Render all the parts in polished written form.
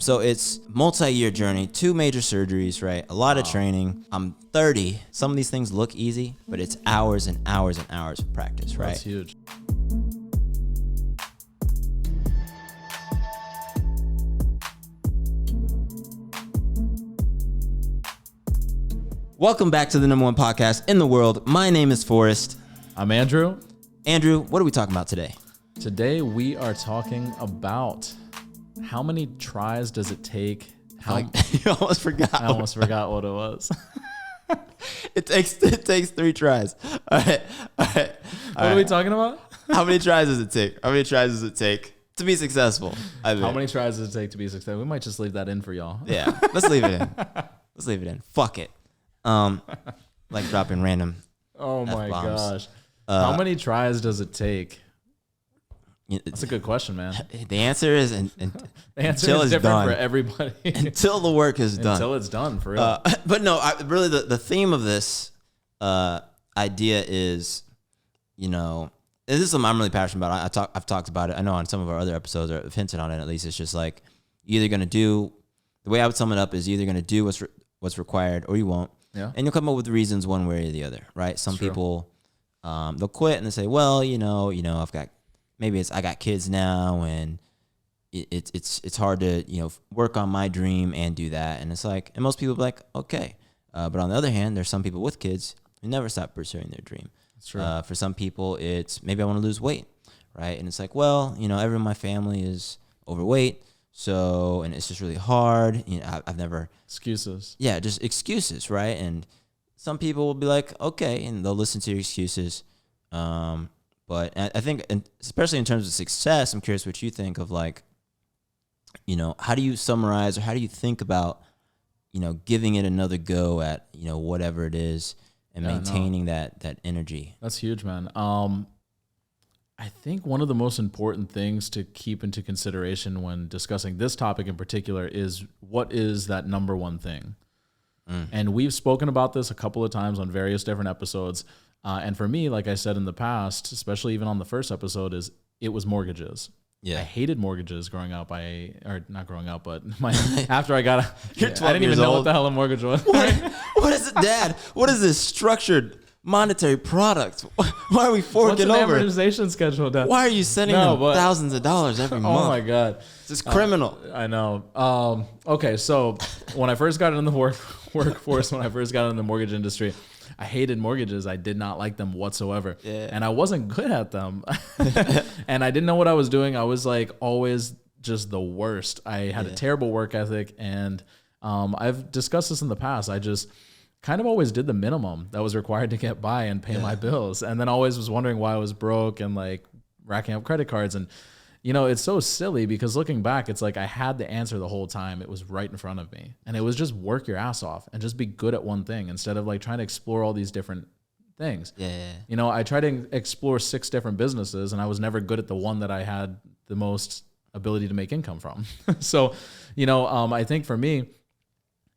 So it's multi-year journey, 2 major surgeries, right? A lot of training. I'm 30. Some of these things look easy, but it's hours and hours and hours of practice, right? That's huge. Welcome back to the #1 podcast in the world. My name is Forrest. I'm Andrew. Andrew, what are we talking about today? Today we are talking about how many tries does it take? You almost forgot. I almost forgot what it was. It takes 3 tries. All right. What are we talking about? How many tries does it take? How many tries does it take to be successful? How many tries does it take to be successful? We might just leave that in for y'all. Yeah, let's leave it in. Let's leave it in. Fuck it. Like dropping random. Oh my F-bombs. gosh. How many tries does it take? That's That's a good question, man. The answer is The answer until is it's different done. for everybody. Until the work is done. Until it's done, for real. But no, really the theme of this idea is, and this is something I'm really passionate about. I've talked about it. I know on some of our other episodes, or I've hinted on it at least. It's just like you're either going to do, the way I would sum it up is you're either going to do what's required or you won't. Yeah. And you'll come up with reasons one way or the other, right? Some True. people, they'll quit and they say, well, I got kids now and it's hard to, work on my dream and do that. And it's like, and most people be like, okay. But on the other hand, there's some people with kids who never stop pursuing their dream. That's true. For some people, it's maybe I want to lose weight, right? And it's like, well, everyone in my family is overweight. So, and it's just really hard. I've never. Excuses. Yeah, just excuses, right? And some people will be like, okay, and they'll listen to your excuses. But I think, and especially in terms of success, I'm curious what you think of like, how do you summarize or how do you think about, giving it another go at, whatever it is and maintaining that energy? That's huge, man. I think one of the most important things to keep into consideration when discussing this topic in particular is what is that number one thing? And we've spoken about this a couple of times on various different episodes. And for me, like I said in the past, especially even on the first episode, it was mortgages. Yeah. I hated mortgages growing up. Not growing up, but after I got, You're I 12 didn't even years know old. what the hell a mortgage was. What is it, Dad? What is this structured monetary product? Why are we What's forking an over? amortization schedule, Dad? Why are you sending them thousands of dollars every month? Oh my God. It's criminal. I know. Okay, so when I first got into the workforce, when I first got into the mortgage industry, I hated mortgages. I did not like them whatsoever. Yeah. And I wasn't good at them. And I didn't know what I was doing. I was like always just the worst. I had a terrible work ethic. And I've discussed this in the past. I just kind of always did the minimum that was required to get by and pay my bills. And then always was wondering why I was broke and like racking up credit cards. And it's so silly because looking back, it's like I had the answer the whole time. It was right in front of me. And it was just work your ass off and just be good at one thing instead of like trying to explore all these different things. Yeah. I tried to explore 6 different businesses and I was never good at the one that I had the most ability to make income from. So, I think for me,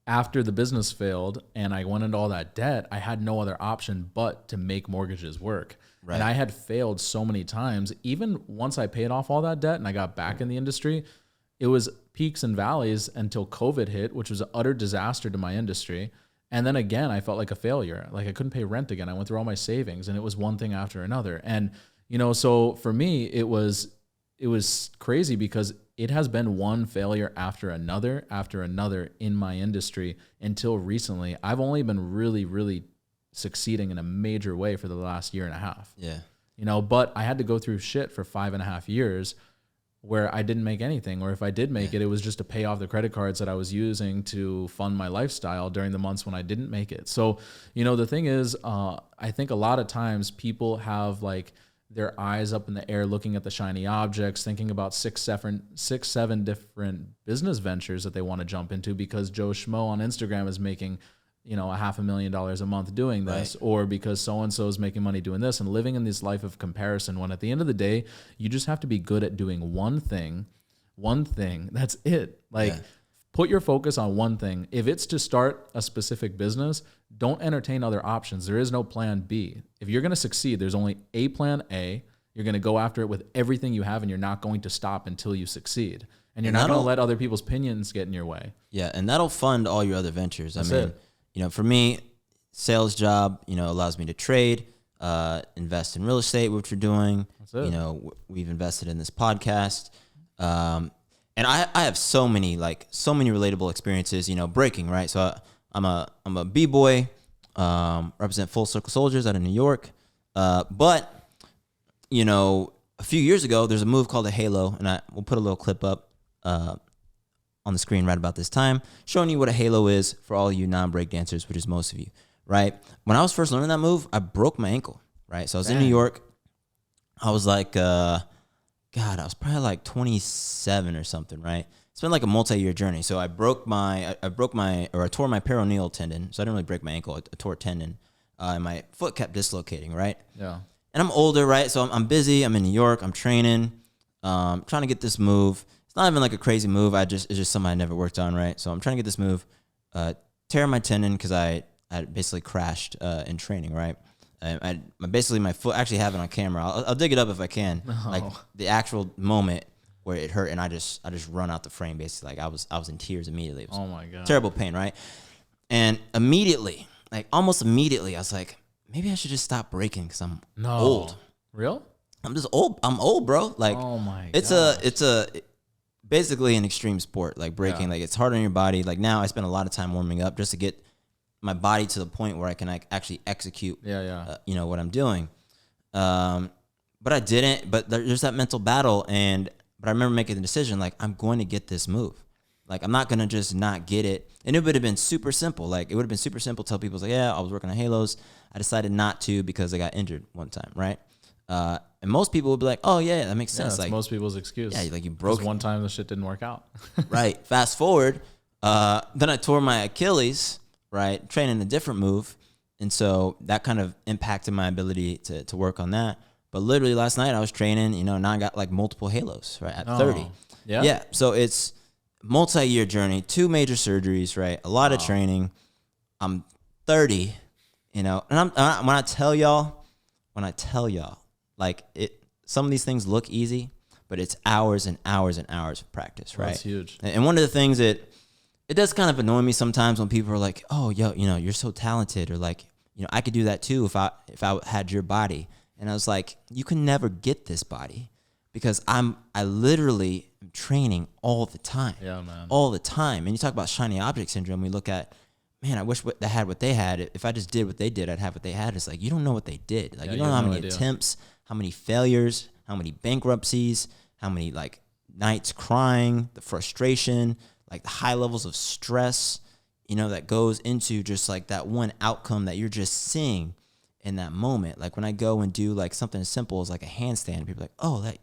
after the business failed and I went into all that debt, I had no other option but to make mortgages work. Right. And I had failed so many times. Even once I paid off all that debt and I got back in the industry, it was peaks and valleys until COVID hit, which was an utter disaster to my industry. And then again, I felt like a failure. Like I couldn't pay rent again. I went through all my savings and it was one thing after another. And, so for me, it was crazy because it has been one failure after another in my industry until recently. I've only been really, really succeeding in a major way for the last year and a half. Yeah. But I had to go through shit for 5.5 years where I didn't make anything, or if I did make it, it was just to pay off the credit cards that I was using to fund my lifestyle during the months when I didn't make it. So, the thing is, I think a lot of times people have like their eyes up in the air looking at the shiny objects, thinking about 6-7 different business ventures that they want to jump into because Joe Schmo on Instagram is making $500,000 a month doing this, right? Or because so-and-so is making money doing this and living in this life of comparison, when at the end of the day, you just have to be good at doing one thing. That's it. Put your focus on one thing. If it's to start a specific business, don't entertain other options. There is no plan B. If you're going to succeed, there's only a plan A. You're going to go after it with everything you have and you're not going to stop until you succeed. and you're not going to let other people's opinions get in your way. Yeah, and that'll fund all your other ventures. That's I mean, it. you know, for me, sales job, you know, allows me to trade, invest in real estate, which we're doing. That's it. You know, we've invested in this podcast. And I have so many relatable experiences, you know, breaking, right? So I'm a B-boy, represent Full Circle Soldiers out of New York. But, you know, a few years ago, there's a move called a halo, and we'll put a little clip up on the screen right about this time, showing you what a halo is for all you non-break dancers, which is most of you, right? When I was first learning that move, I broke my ankle, right? So I was in New York. I was like, I was probably like 27 or something, right? It's been like a multi-year journey. So I tore my peroneal tendon. So I didn't really break my ankle. I tore a tendon, and my foot kept dislocating, right? Yeah. And I'm older, right? So I'm busy. I'm in New York. I'm training, trying to get this move. It's not even like a crazy move. It's just something I never worked on, right? So I'm trying to get this move, tear my tendon because I basically crashed in training, right? Basically my foot, actually have it on camera. I'll dig it up if I can. Oh. Like the actual moment where it hurt, and I just run out the frame basically. Like I was in tears immediately. It was Oh my God. terrible pain, right? And immediately, like almost immediately, I was like, maybe I should just stop breaking because I'm old. Real? I'm just old. I'm old, bro. Like Oh my it's basically an extreme sport, like breaking. Yeah. Like it's hard on your body. Like now I spend a lot of time warming up just to get my body to the point where I can actually execute you know, what I'm doing. But I didn't, but there's that mental battle. But I remember making the decision, like, I'm going to get this move. Like, I'm not going to just not get it. And it would have been super simple. Like, it would have been super simple to tell people, like, yeah, I was working on halos. I decided not to because I got injured one time, right? And most people would be like, oh, yeah, that makes sense. That's like most people's excuse. Yeah, like you broke. One time the shit didn't work out. Right. Fast forward. Then I tore my Achilles, right? Training a different move. And so that kind of impacted my ability to work on that. But literally last night I was training, you know, now I got like multiple halos, right? At 30. Yeah. Yeah. So it's multi-year journey, 2 major surgeries, right? A lot of training. I'm 30, you know, and when I tell y'all, like some of these things look easy, but it's hours and hours and hours of practice, right? That's huge. And one of the things that it does kind of annoy me sometimes when people are like, oh, yo, you know, you're so talented, or like, you know, I could do that too if I had your body. And I was like, you can never get this body because I literally am training all the time. Yeah, man. All the time. And you talk about shiny object syndrome. We look at, man, I wish they had what they had. If I just did what they did, I'd have what they had. It's like, you don't know what they did. Like, you don't know how many attempts, how many failures, how many bankruptcies, how many like nights crying, the frustration, like the high levels of stress, you know, that goes into just like that one outcome that you're just seeing in that moment. Like when I go and do like something as simple as like a handstand, people are like, oh, that,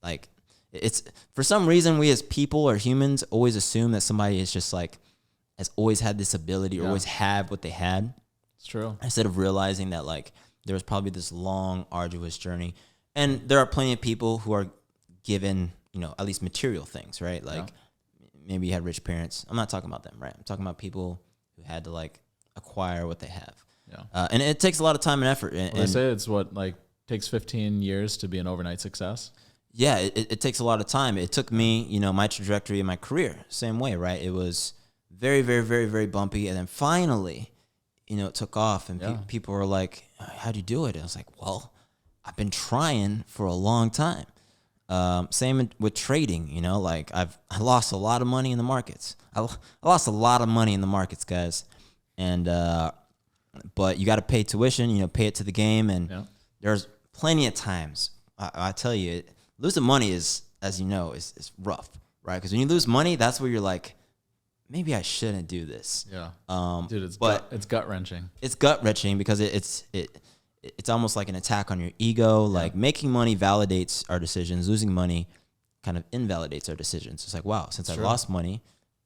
like, it's, for some reason we as people or humans always assume that somebody is just like, has always had this ability or always have what they had. It's true. Instead of realizing that like there was probably this long, arduous journey. And there are plenty of people who are given, you know, at least material things, right? Like maybe you had rich parents. I'm not talking about them, right? I'm talking about people who had to like acquire what they have. Yeah. And it takes a lot of time and effort. And they say it's takes 15 years to be an overnight success. Yeah, it takes a lot of time. It took me, you know, my trajectory in my career, same way, right? It was very, very, very, very bumpy. And then finally, you know, it took off and people were like, how'd you do it? And I was like, well, I've been trying for a long time. Same with trading, you know, like I lost a lot of money in the markets. I lost a lot of money in the markets, guys. And, but you got to pay tuition, you know, pay it to the game. And there's plenty of times, I tell you, losing money is, as you know, is rough, right? Because when you lose money, that's where you're like, maybe I shouldn't do this. Yeah. Dude, it's gut wrenching. It's gut wrenching because it's almost like an attack on your ego. Like making money validates our decisions. Losing money kind of invalidates our decisions. It's like, wow, since I lost money,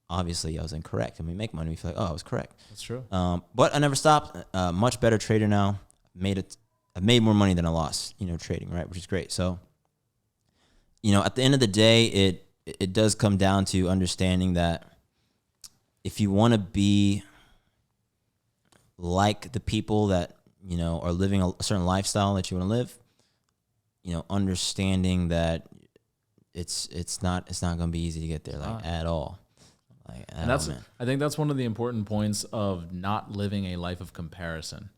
obviously I was incorrect. And we make money, we feel like, oh, I was correct. That's true. But I never stopped. Much better trader now. I've made more money than I lost, you know, trading, right? Which is great. So, you know, at the end of the day, it does come down to understanding that if you want to be like the people that, you know, are living a certain lifestyle that you want to live, you know, understanding that it's not gonna be easy to get there, like at all. Like, and that's, I think that's one of the important points of not living a life of comparison.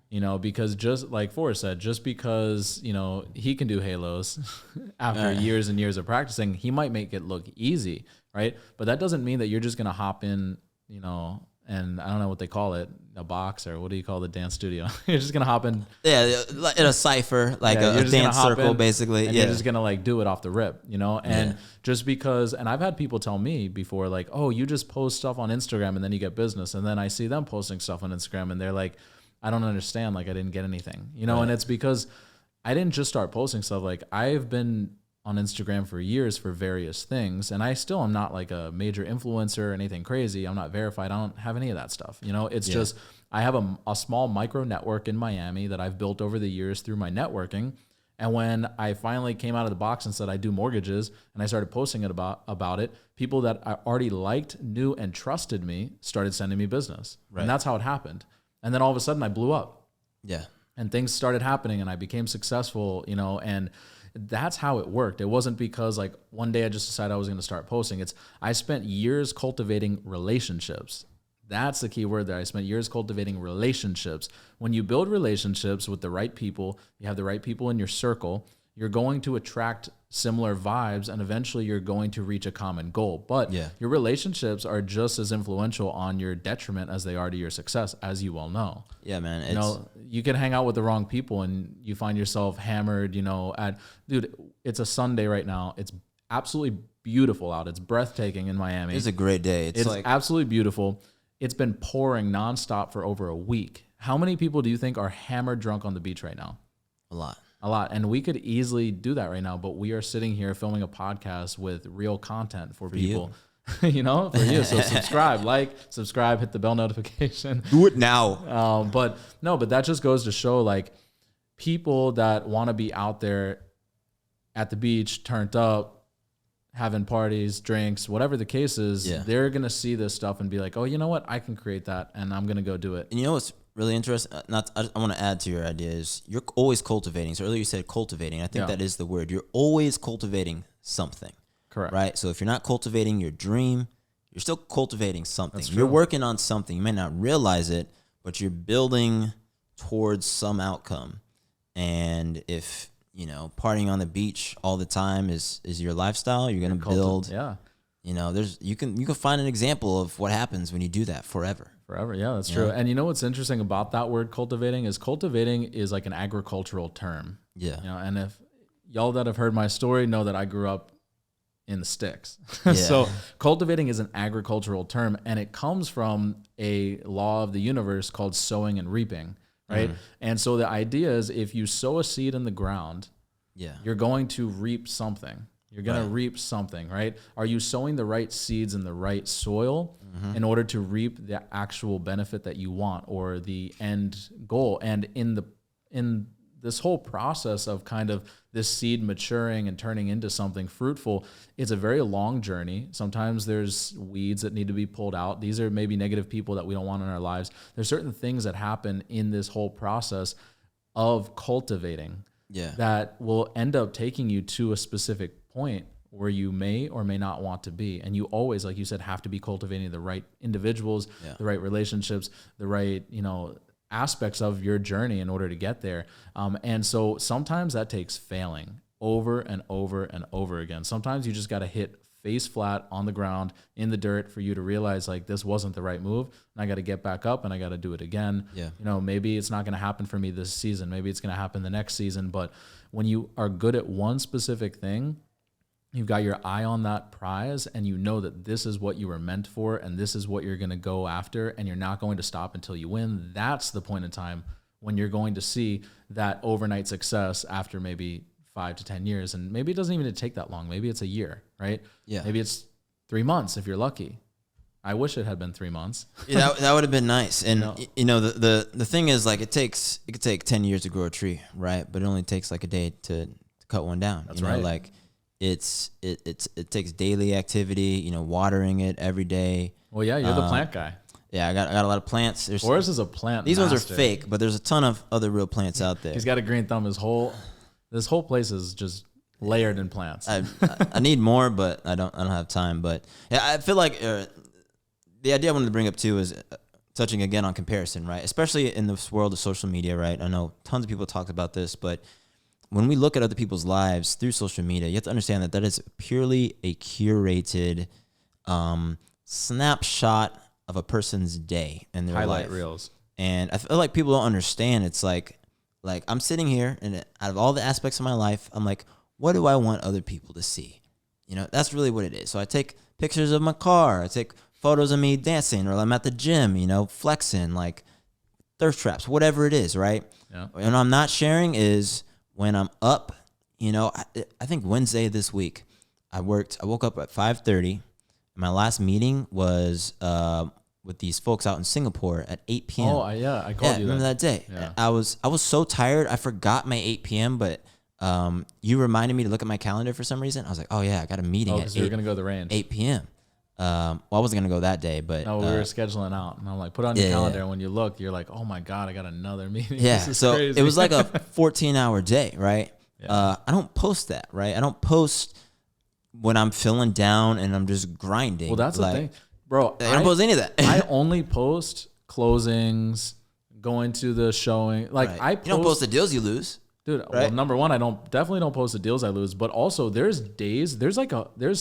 You know, because just like Forrest said, just because, you know, he can do halos after years and years of practicing, he might make it look easy, right? But that doesn't mean that you're just going to hop in, you know, and I don't know what they call it, a box, or what do you call the dance studio? You're just going to hop in. Yeah, in a cypher, like a dance circle, basically. And you're just going to like do it off the rip, you know? And just because, and I've had people tell me before, like, oh, you just post stuff on Instagram and then you get business. And then I see them posting stuff on Instagram and they're like, I don't understand. Like, I didn't get anything, you know? And it's because I didn't just start posting stuff. Like, I've been on Instagram for years for various things, and I still am not like a major influencer or anything crazy. I'm not verified. I don't have any of that stuff. You know, it's just, I have a small micro network in Miami that I've built over the years through my networking. And when I finally came out of the box and said I do mortgages, and I started posting it about it, people that I already liked, knew, and trusted me started sending me business. And that's how it happened. And then all of a sudden I blew up. Yeah. And things started happening and I became successful, you know, and that's how it worked. It wasn't because like one day I just decided I was going to start posting. I spent years cultivating relationships. That's the key word there. I spent years cultivating relationships. When you build relationships with the right people, you have the right people in your circle, you're going to attract similar vibes, and eventually you're going to reach a common goal. But your relationships are just as influential on your detriment as they are to your success, as you well know. Yeah, man. You know, you can hang out with the wrong people and you find yourself hammered, you know, dude, it's a Sunday right now. It's absolutely beautiful out. It's breathtaking in Miami. It's a great day. It's like absolutely beautiful. It's been pouring nonstop for over a week. How many people do you think are hammered drunk on the beach right now? A lot. A lot. And we could easily do that right now, but we are sitting here filming a podcast with real content for people. You know, for you. So subscribe, hit the bell notification. Do it now. But that just goes to show, like, people that want to be out there at the beach, turned up, having parties, drinks, whatever the case is, they're going to see this stuff and be like, oh, you know what? I can create that and I'm going to go do it. And you know what's really interesting? I want to add to your idea is you're always cultivating. So earlier you said cultivating. I think that is the word. You're always cultivating something. Correct. Right? So if you're not cultivating your dream, you're still cultivating something. You're working on something. You may not realize it, but you're building towards some outcome. And if, you know, partying on the beach all the time is your lifestyle, you're going to build. You know, you can find an example of what happens when you do that forever. Yeah, that's true. And you know what's interesting about that word cultivating is like an agricultural term. Yeah. You know, and if y'all that have heard my story know that I grew up in the sticks. So cultivating is an agricultural term, and it comes from a law of the universe called sowing and reaping, right? And so the idea is if you sow a seed in the ground, you're going to reap something. You're going to reap something, right? Are you sowing the right seeds in the right soil in order to reap the actual benefit that you want or the end goal? And in this whole process of kind of this seed maturing and turning into something fruitful, it's a very long journey. Sometimes there's weeds that need to be pulled out. These are maybe negative people that we don't want in our lives. There's certain things that happen in this whole process of cultivating that will end up taking you to a specific point where you may or may not want to be. And you always, like you said, have to be cultivating the right individuals, the right relationships, the right, you know, aspects of your journey in order to get there. And so sometimes that takes failing over and over and over again. Sometimes you just got to hit face flat on the ground in the dirt for you to realize, like, this wasn't the right move and I got to get back up and I got to do it again. You know, maybe it's not going to happen for me this season. Maybe it's going to happen the next season. But when you are good at one specific thing, you've got your eye on that prize and you know that this is what you were meant for and this is what you're going to go after and you're not going to stop until you win. That's the point in time when you're going to see that overnight success after maybe 5 to 10 years. And maybe it doesn't even take that long. Maybe it's a year, right? Maybe it's 3 months if you're lucky. I wish it had been 3 months. That would have been nice. And you know, the thing is, like, it could take 10 years to grow a tree, right? But it only takes like a day to cut one down. That's right. Like, it takes daily activity, you know, watering it every day. Well, yeah, you're the plant guy. Yeah, I got a lot of plants. Forrest is a plant These master. ones are fake, but there's a ton of other real plants out there. He's got a green thumb. This whole place is just layered in plants. I need more, but I don't have time. But yeah, I feel like the idea I wanted to bring up too is touching again on comparison, right? Especially in this world of social media, right? I know tons of people talked about this, but when we look at other people's lives through social media, you have to understand that is purely a curated snapshot of a person's day and their highlight life. reels. And I feel like people don't understand. It's like I'm sitting here, and out of all the aspects of my life, I'm like, what do I want other people to see? You know, that's really what it is. So I take pictures of my car. I take photos of me dancing, or I'm at the gym, you know, flexing, like thirst traps, whatever it is, right? Yeah. And I'm not sharing is when I'm up, you know, I think Wednesday this week, I woke up at 5:30. My last meeting was with these folks out in Singapore at 8 p.m. Oh, I called you remember that day. Yeah. I was so tired. I forgot my 8 p.m., but you reminded me to look at my calendar for some reason. I was like, oh, yeah, I got a meeting at 8, you were going to go to the range. 8 p.m. Well, I wasn't going to go that day, but... No, we were scheduling out. And I'm like, put it on your calendar. And when you look, you're like, oh, my God, I got another meeting. Yeah, This is so crazy. it was like a 14-hour day, right? Yeah. I don't post that, right? I don't post when I'm feeling down and I'm just grinding. Well, that's the thing. Bro, I don't post any of that. I only post closings, going to the showing. Like, Right. I post... You don't post the deals you lose. Dude, right? Well, number one, I definitely don't post the deals I lose, but also there's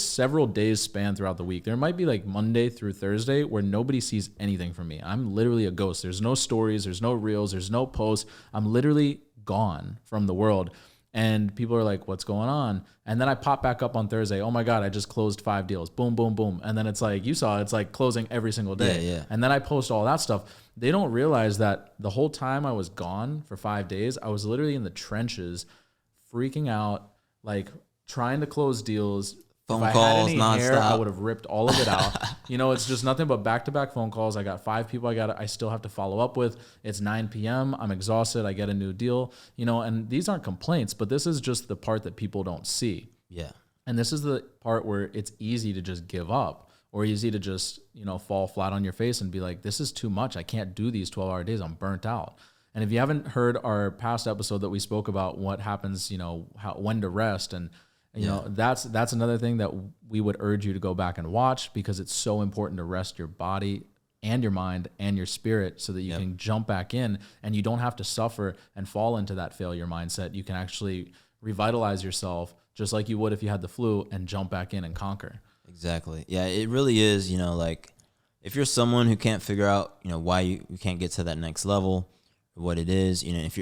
several days span throughout the week. There might be like Monday through Thursday where nobody sees anything from me. I'm literally a ghost. There's no stories, there's no reels, there's no posts. I'm literally gone from the world. And people are like, what's going on? And then I pop back up on Thursday. Oh my God, I just closed 5 deals. Boom, boom, boom. And then it's like, you saw, it's like closing every single day. Yeah. And then I post all that stuff. They don't realize that the whole time I was gone for 5 days, I was literally in the trenches, freaking out, like trying to close deals. Phone if I calls, had any hair, nonstop. I would have ripped all of it out. You know, it's just nothing but back-to-back phone calls. I got 5 people I still have to follow up with. It's 9 p.m. I'm exhausted. I get a new deal, you know, and these aren't complaints, but this is just the part that people don't see. Yeah. And this is the part where it's easy to just give up or easy to just, you know, fall flat on your face and be like, this is too much. I can't do these 12-hour days. I'm burnt out. And if you haven't heard our past episode that we spoke about what happens, you know, when to rest and, you know, that's another thing that we would urge you to go back and watch because it's so important to rest your body and your mind and your spirit so that you can jump back in and you don't have to suffer and fall into that failure mindset. You can actually revitalize yourself just like you would if you had the flu and jump back in and conquer. Exactly. Yeah, it really is, you know, like if you're someone who can't figure out, you know, why you can't get to that next level, what it is, you know, if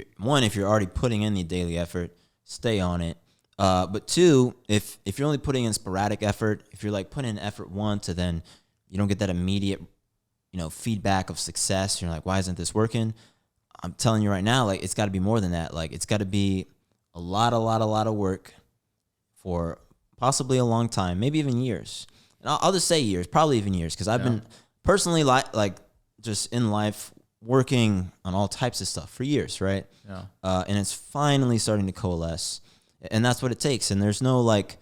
you're already putting in the daily effort, stay on it. But 2, if you're only putting in sporadic effort, if you're like putting in effort once and then you don't get that immediate, you know, feedback of success, you're like, why isn't this working? I'm telling you right now, like it's got to be more than that. Like it's got to be a lot of work for possibly a long time, maybe even years. And I'll just say years, probably even years, because I've been personally like just in life working on all types of stuff for years, right? Yeah. And it's finally starting to coalesce. And that's what it takes. And there's no like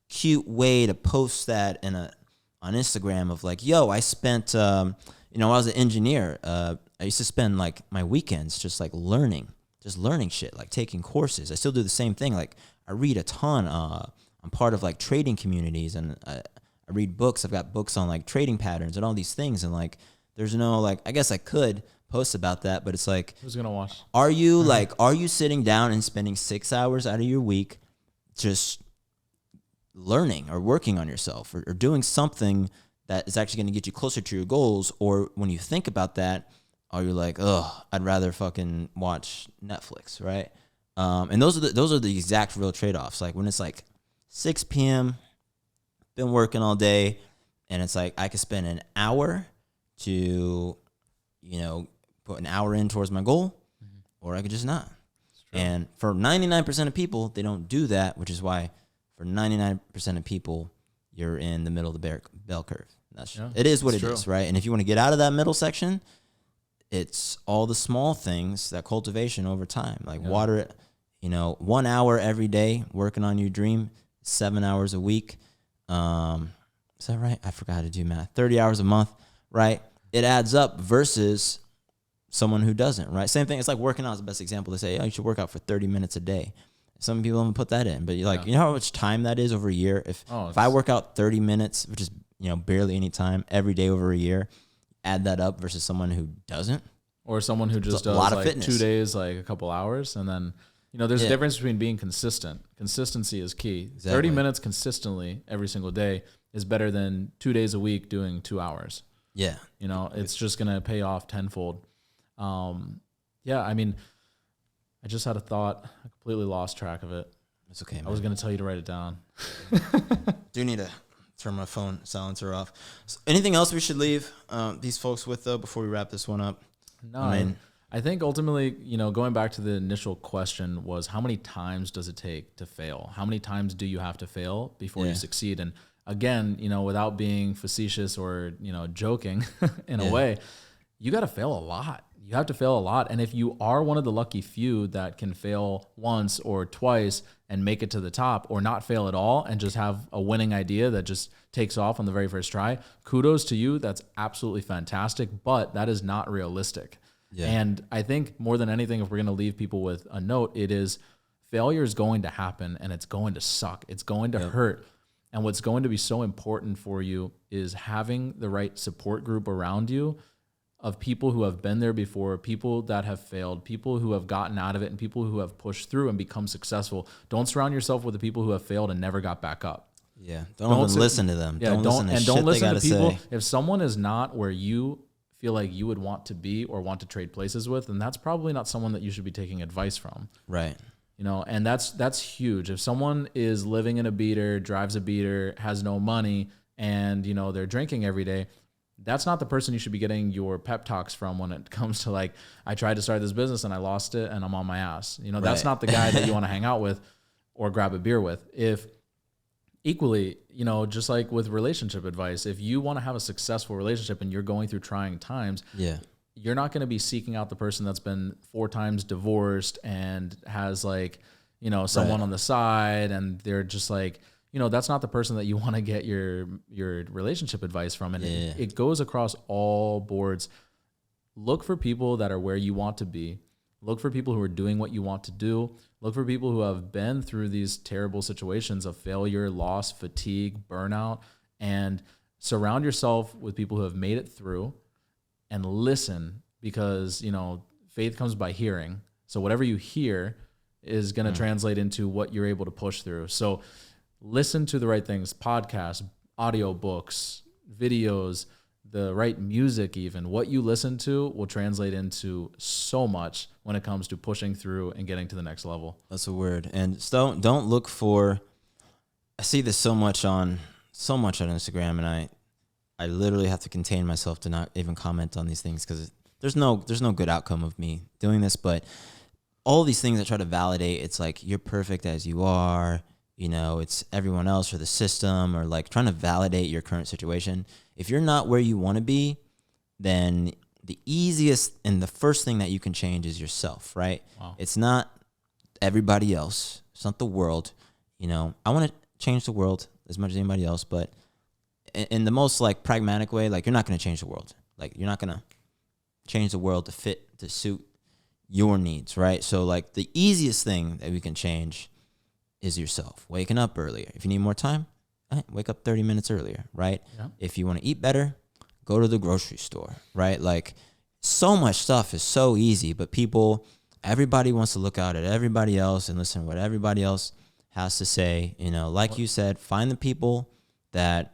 cute way to post that on Instagram of like, yo, I spent, you know, when I was an engineer, I used to spend like my weekends just like learning shit, like taking courses. I still do the same thing. Like I read a ton. I'm part of like trading communities and I read books. I've got books on like trading patterns and all these things. And like, there's no like, I guess I could post about that, but it's like, who's going to watch? Are you sitting down and spending 6 hours out of your week just learning or working on yourself or doing something that is actually going to get you closer to your goals? Or when you think about that, are you like, oh, I'd rather fucking watch Netflix, right? And those are the exact real trade-offs. Like when it's like 6 p.m., been working all day, and it's like I could spend an hour to, you know, put an hour in towards my goal, or I could just not. And for 99% of people, they don't do that, which is why for 99% of people, you're in the middle of the bell curve. It is what it is, right? And if you want to get out of that middle section, it's all the small things, that cultivation over time. Like water it, you know, 1 hour every day working on your dream, 7 hours a week. Is that right? I forgot how to do math. 30 hours a month, right? It adds up versus someone who doesn't, right? Same thing. It's like working out is the best example. They say, oh, you should work out for 30 minutes a day. Some people don't put that in, but you're like, Yeah. you know how much time that is over a year? If I work out 30 minutes, which is, barely any time every day over a year, add that up versus someone who doesn't. Or someone who just does lot of like fitness. 2 days, like a couple hours. And then, there's a difference between being consistent. Consistency is key. Exactly. 30 minutes consistently every single day is better than 2 days a week doing 2 hours. Yeah. It's just going to pay off tenfold. I mean, I just had a thought. I completely lost track of it. It's okay, man. I was going to tell you to write it down. Do need to turn my phone silencer off. So anything else we should leave these folks with, though, before we wrap this one up? No, I think ultimately, going back to the initial question was, how many times does it take to fail? How many times do you have to fail before you succeed? And again, without being facetious or, joking in a way, you got to fail a lot. You have to fail a lot. And if you are one of the lucky few that can fail once or twice and make it to the top, or not fail at all and just have a winning idea that just takes off on the very first try, kudos to you. That's absolutely fantastic, but that is not realistic. Yeah. And I think more than anything, if we're going to leave people with a note, it is failure is going to happen and it's going to suck. It's going to hurt. And what's going to be so important for you is having the right support group around you of people who have been there before, people that have failed, people who have gotten out of it, and people who have pushed through and become successful. Don't surround yourself with the people who have failed and never got back up. Yeah, don't even listen to them. Yeah, don't listen to people. Say. If someone is not where you feel like you would want to be or want to trade places with, then that's probably not someone that you should be taking advice from. Right. And that's huge. If someone is living in a beater, drives a beater, has no money, and they're drinking every day, that's not the person you should be getting your pep talks from when it comes to like, I tried to start this business and I lost it and I'm on my ass. That's not the guy that you want to hang out with or grab a beer with. If equally, just like with relationship advice, if you want to have a successful relationship and you're going through trying times, you're not going to be seeking out the person that's been 4 times divorced and has like, someone on the side, and they're just like, that's not the person that you want to get your relationship advice from. And it goes across all boards. Look for people that are where you want to be. Look for people who are doing what you want to do. Look for people who have been through these terrible situations of failure, loss, fatigue, burnout, and surround yourself with people who have made it through, and listen, because, faith comes by hearing. So whatever you hear is going to translate into what you're able to push through. So listen to the right things, podcasts, audio books, videos, the right music even. What you listen to will translate into so much when it comes to pushing through and getting to the next level. That's a word. And so don't look for, I see this so much on Instagram, and I literally have to contain myself to not even comment on these things, because there's no good outcome of me doing this. But all these things that try to validate, it's like, you're perfect as you are. It's everyone else or the system, or like trying to validate your current situation. If you're not where you want to be, then the easiest and the first thing that you can change is yourself, right? Wow. It's not everybody else. It's not the world. I want to change the world as much as anybody else, but in the most like pragmatic way, like, you're not going to change the world. Like, you're not going to change the world to suit your needs, right? So like, the easiest thing that we can change is yourself. Waking up earlier. If you need more time, wake up 30 minutes earlier, right? Yeah. If you want to eat better, go to the grocery store, right? Like, so much stuff is so easy, but everybody wants to look out at everybody else and listen to what everybody else has to say. Like you said, find the people that,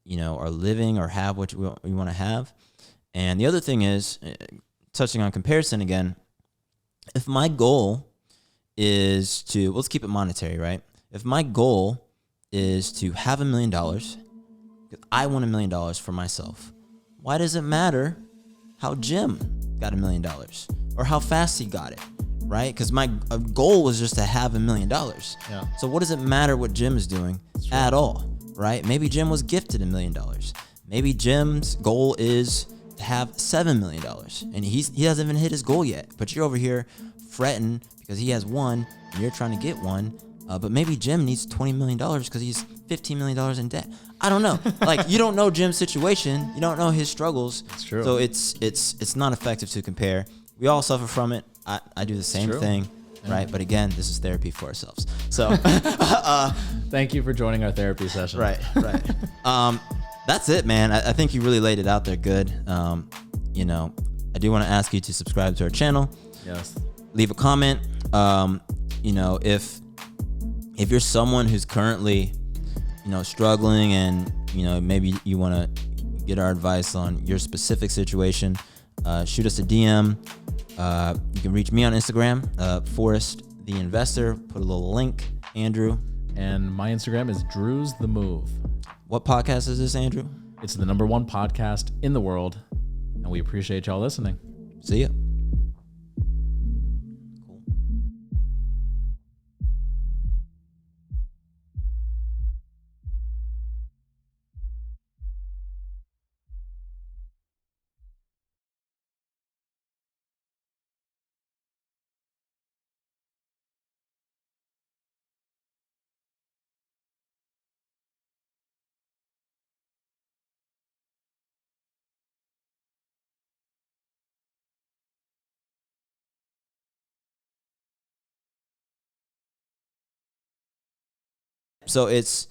are living or have what you want to have. And the other thing is, touching on comparison again, if my goal is to, let's keep it monetary, right? If my goal is to have $1 million, I want $1 million for myself, why does it matter how Jim got $1 million or how fast he got it, right? Because my goal was just to have $1 million. Yeah. So what does it matter what Jim is doing at all, right? Maybe Jim was gifted $1 million. Maybe Jim's goal is to have $7 million, and he hasn't even hit his goal yet. But you're over here fretting because he has one and you're trying to get one. But maybe Jim needs $20 million because he's $15 million in debt. I don't know. Like, you don't know Jim's situation. You don't know his struggles. That's true. So it's not effective to compare. We all suffer from it. I do the same thing. right? But again, this is therapy for ourselves. So Thank you for joining our therapy session. right. That's it, man. I think you really laid it out there good. You know, I do want to ask you to subscribe to our channel. Yes. Leave a comment. You know, if you're someone who's currently, you know, struggling and, you know, maybe you want to get our advice on your specific situation, shoot us a DM. You can reach me on Instagram, Forrest the Investor. Put a little link, Andrew. And my Instagram is Drew's The Move. What podcast is this, Andrew? It's the #1 podcast in the world, and we appreciate y'all listening. See ya. So it's